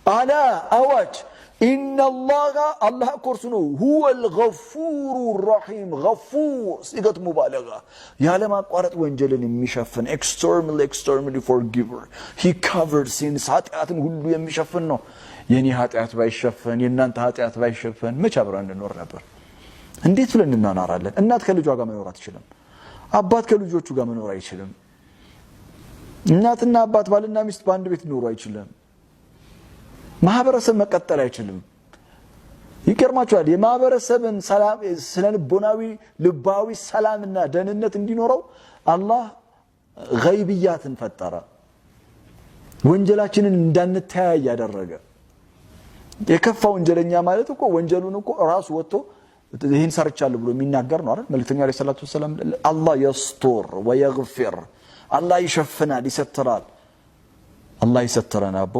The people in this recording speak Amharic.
ألا أواج إن الله كورسنو هو الغفور الرحيم غفور صيغة مبالغة يا لما قرأت وانجلن يمشفن externally forgiver he covered sins ኃጢአትን ሁሉ የሚሸፍን ነው የኔ ኃጢአት ባይሸፈን የናንተ ኃጢአት ባይሸፈን መች አብረን እንኖር ነበር እንዴት ብለን እንናናራለን እናት ከልጇ ጋር መኖር አትችልም አባት ከልጆቹ ጋር መኖር አይችልም እናትና አባት ባልና ሚስት በአንድ ቤት ሊኖሩ አይችልም ማህበረሰብ መቀጠል አይችልም ይቀርማቸዋል የማህበረሰብን ሰላም ስለልቦናዊ ልባዊ ሰላምና ደህንነት እንዲኖረው አላህ ገይብያትን ፈጠረ ወንጀላችንን እንዳንተያይ ያደረገ የከፋ ወንጀለኛ ማለት እኮ ወንጀሉን እኮ ራሱ ወጥቶ ይሄን ሰርቻለሁ ብሎ የሚናገር ነው አይደል መልእክተኛው ሰለላሁ ዐለይሂ ወሰለም አላህ يستر ويغفر አላህ ይሸፍናል ይሰትራል አላህ ይሰትረና አቦ